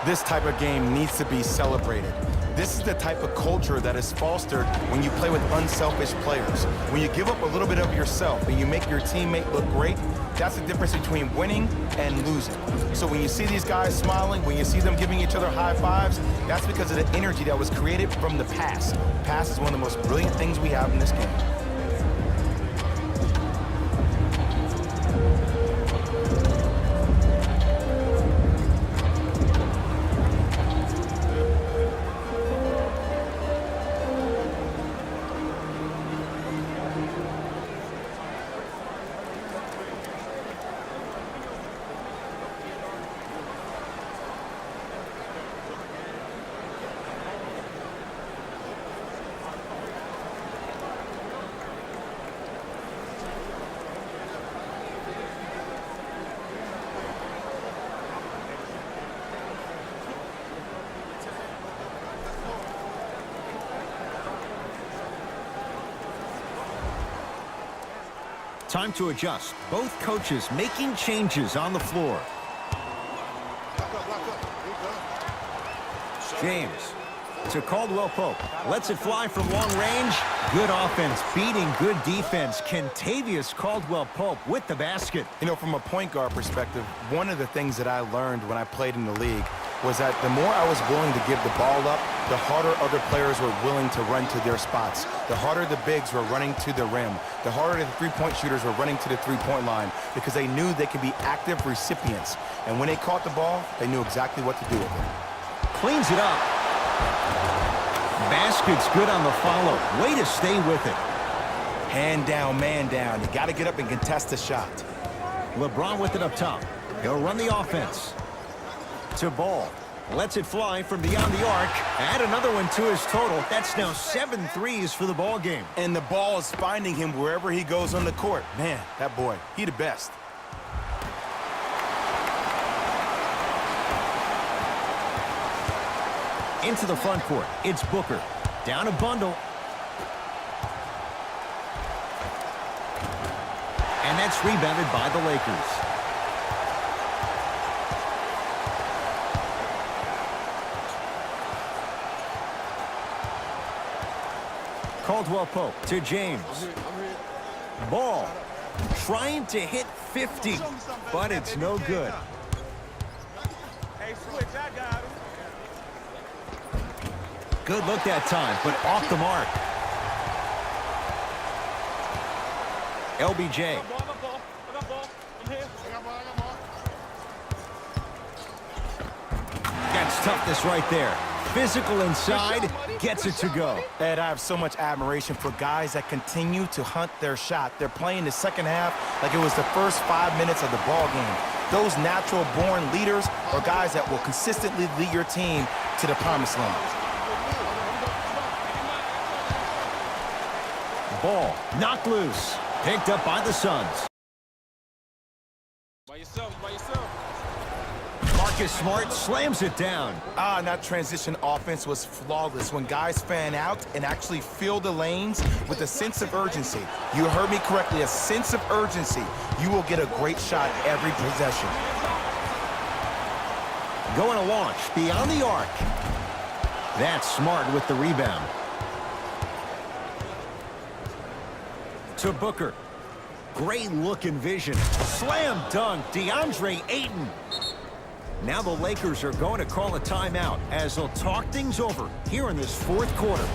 This type of game needs to be celebrated. This is the type of culture that is fostered when you play with unselfish players. When you give up a little bit of yourself and you make your teammate look great, that's the difference between winning and losing. So when you see these guys smiling, when you see them giving each other high fives, that's because of the energy that was created from the pass. Pass is one of the most brilliant things we have in this game. Time to adjust. Both coaches making changes on the floor. James to Caldwell Pope. Lets it fly from long range. Good offense beating good defense. Kentavious Caldwell Pope with the basket. You know, from a point guard perspective, one of the things that I learned when I played in the league was that the more I was willing to give the ball up, the harder other players were willing to run to their spots. The harder the bigs were running to the rim. The harder the three-point shooters were running to the three-point line because they knew they could be active recipients. And when they caught the ball, they knew exactly what to do with it. Cleans it up. Basket's good on the follow. Way to stay with it. Hand down, man down. You got to get up and contest the shot. LeBron with it up top. He'll run the offense. To Ball. Lets it fly from beyond the arc. Add another one to his total. That's now 7 threes for the ball game. And the ball is finding him wherever he goes on the court. Man, that boy, he the best. Into the front court. It's Booker. Down a bundle. And that's rebounded by the Lakers. Caldwell Pope to James. Ball trying to hit 50, but it's no good. Good look that time, but off the mark. LBJ. That's toughness right there. Physical inside, gets it to go. Ed, I have so much admiration for guys that continue to hunt their shot. They're playing the second half like it was the first 5 minutes of the ball game. Those natural-born leaders are guys that will consistently lead your team to the promised land. Ball knocked loose. Picked up by the Suns. By yourself. Marcus Smart slams it down. And that transition offense was flawless when guys fan out and actually fill the lanes with a sense of urgency. You heard me correctly, a sense of urgency. You will get a great shot every possession. Going to launch beyond the arc. That's Smart with the rebound. To Booker. Great look and vision. Slam dunk, DeAndre Ayton. Now the Lakers are going to call a timeout as they'll talk things over here in this fourth quarter.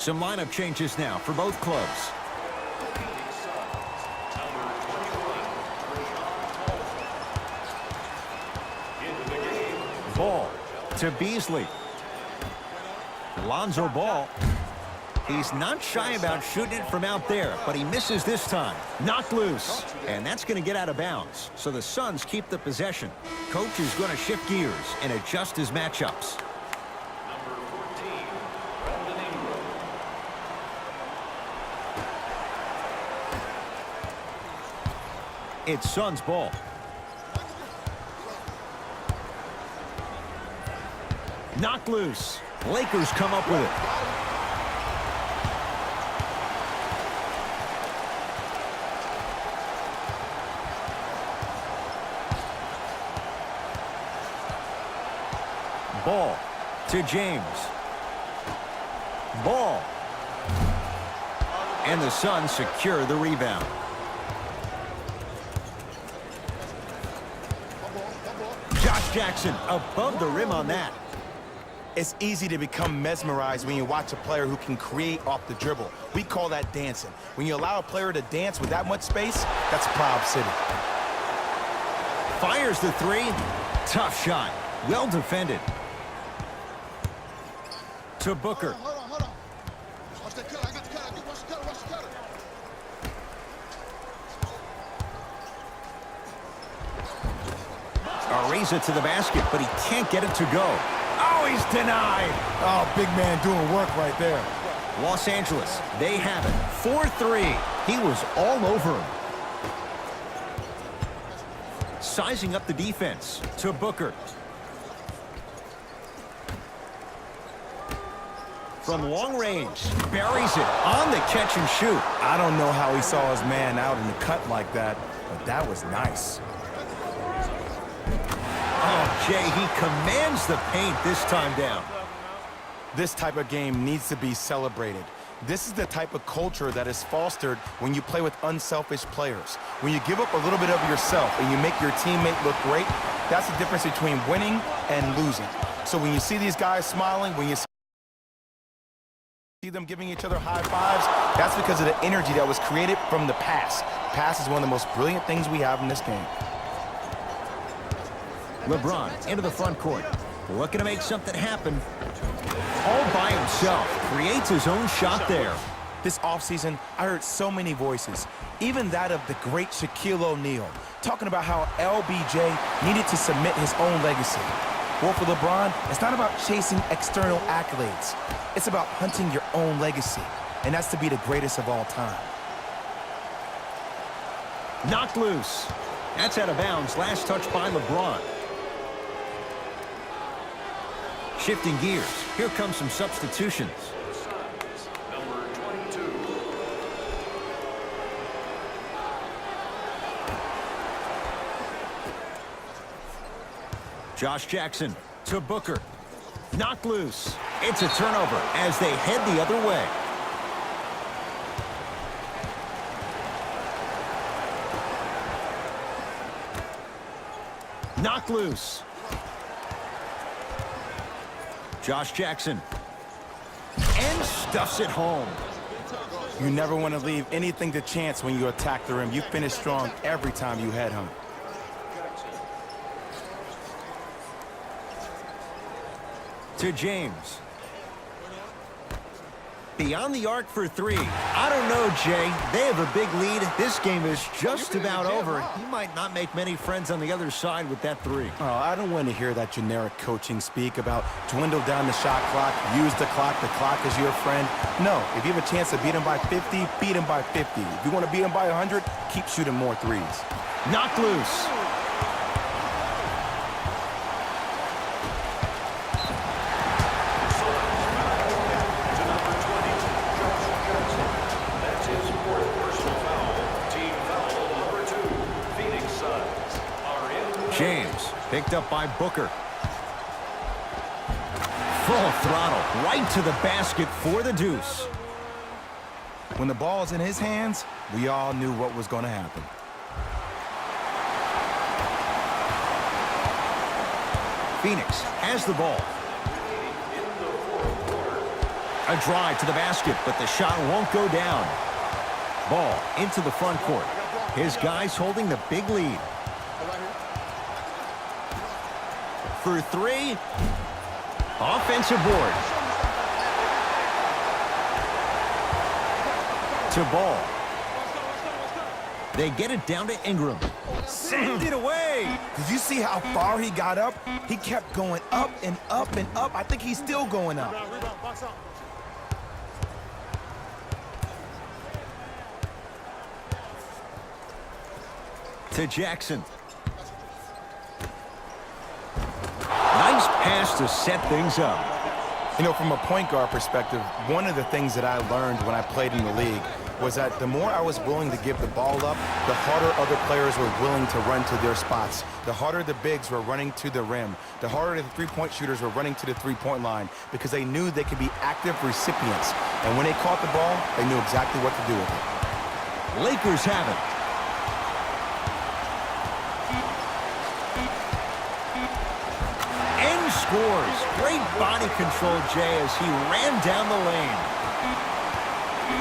Some lineup changes now for both clubs. Ball to Beasley. Lonzo Ball. He's not shy about shooting it from out there, but he misses this time. Knocked loose. And that's going to get out of bounds. So the Suns keep the possession. Coach is going to shift gears and adjust his matchups. It's Suns ball. Knocked loose. Lakers come up with it. Ball to James. Ball. And the Suns secure the rebound. Josh Jackson above the rim on that. It's easy to become mesmerized when you watch a player who can create off the dribble. We call that dancing. When you allow a player to dance with that much space, that's Proud City. Fires the three. Tough shot. Well defended. To Booker. Hold on. Watch the cut. I got the cut. Watch the cutter. Ariza to the basket, but he can't get it to go. Oh, he's denied. Oh, big man doing work right there. Los Angeles, they have it. 4-3. He was all over him. Sizing up the defense to Booker. From long range, buries it on the catch and shoot. I don't know how he saw his man out in the cut like that, but that was nice. Oh, Jay, he commands the paint this time down. This type of game needs to be celebrated. This is the type of culture that is fostered when you play with unselfish players. When you give up a little bit of yourself and you make your teammate look great, that's the difference between winning and losing. So when you see these guys smiling, when you see them giving each other high fives, that's because of the energy that was created from the pass. Pass is one of the most brilliant things we have in this game. LeBron into the front court. Looking to make something happen. All by himself. Creates his own shot there. This offseason, I heard so many voices, even that of the great Shaquille O'Neal, talking about how LBJ needed to submit his own legacy. Well, for LeBron, it's not about chasing external accolades. It's about hunting your own legacy, and that's to be the greatest of all time. Knocked loose. That's out of bounds. Last touch by LeBron. Shifting gears. Here comes some substitutions. Number 22. Josh Jackson to Booker. Knocked loose. It's a turnover as they head the other way. Knocked loose. Josh Jackson. And stuffs it home. You never want to leave anything to chance when you attack the rim. You finish strong every time you head home. To James. Beyond the arc for three. I don't know, Jay. They have a big lead. This game is just about over. You might not make many friends on the other side with that three. Oh, I don't want to hear that generic coaching speak about dwindle down the shot clock, use the clock is your friend. No, if you have a chance to beat him by 50, beat him by 50. If you want to beat him by 100, keep shooting more threes. Knocked loose. James picked up by Booker. Full throttle right to the basket for the deuce. When the ball's in his hands, we all knew what was going to happen. Phoenix has the ball. A drive to the basket, but the shot won't go down. Ball into the front court. His guys holding the big lead. For three. Offensive board. To Ball. They get it down to Ingram. Send it away. Did you see how far he got up? He kept going up and up and up. I think he's still going up. To Jackson. Nice pass to set things up. You know, from a point guard perspective, one of the things that I learned when I played in the league was that the more I was willing to give the ball up, the harder other players were willing to run to their spots. The harder the bigs were running to the rim. The harder the three-point shooters were running to the three-point line because they knew they could be active recipients. And when they caught the ball, they knew exactly what to do with it. Lakers have it. And scores. Great body control, Jay, as he ran down the lane.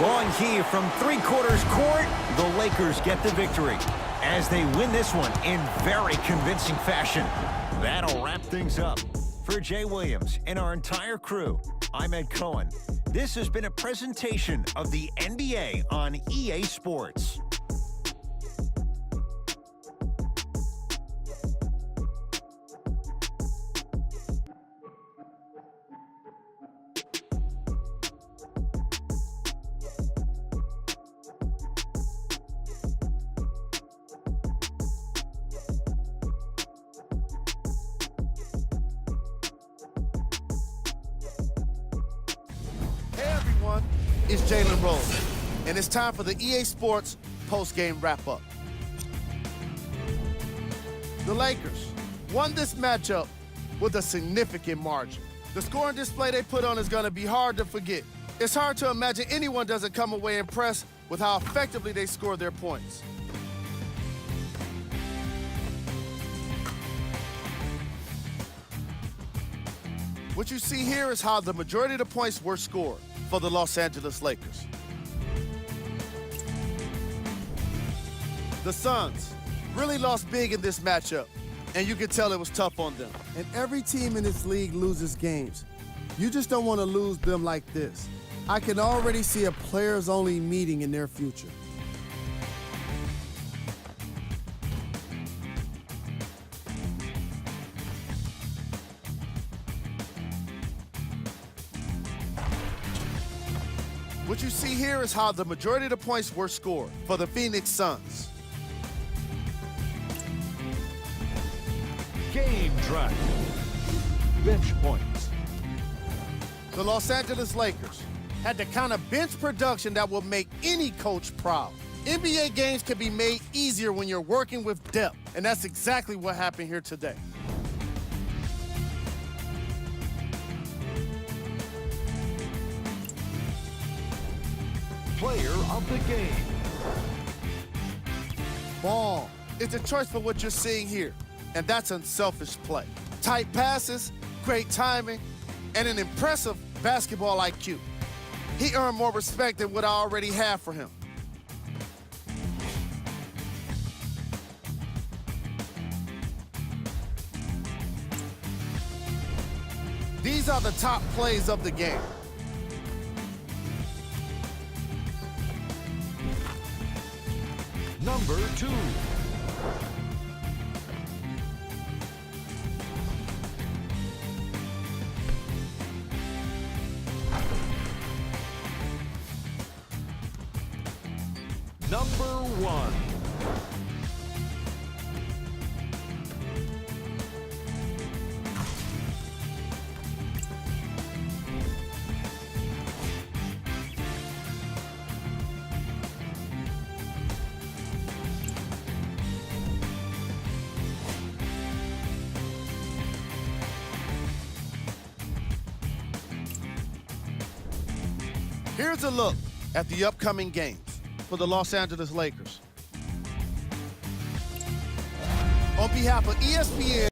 Long key from three-quarters court. The Lakers get the victory as they win this one in very convincing fashion. That'll wrap things up. For Jay Williams and our entire crew, I'm Ed Cohen. This has been a presentation of the NBA on EA Sports. It's Jalen Rose, and it's time for the EA Sports post-game wrap-up. The Lakers won this matchup with a significant margin. The scoring display they put on is going to be hard to forget. It's hard to imagine anyone doesn't come away impressed with how effectively they score their points. What you see here is how the majority of the points were scored for the Los Angeles Lakers. The Suns really lost big in this matchup, and you can tell it was tough on them. And every team in this league loses games. You just don't want to lose them like this. I can already see a players-only meeting in their future. What you see here is how the majority of the points were scored for the Phoenix Suns. Game track. Bench points. The Los Angeles Lakers had the kind of bench production that will make any coach proud. NBA games can be made easier when you're working with depth, and that's exactly what happened here today. Player of the game. Ball is a choice for what you're seeing here, and that's unselfish play. Tight passes, great timing, and an impressive basketball IQ. He earned more respect than what I already have for him. These are the top plays of the game. Number 2. Number 1. Here's a look at the upcoming games for the Los Angeles Lakers. On behalf of ESPN,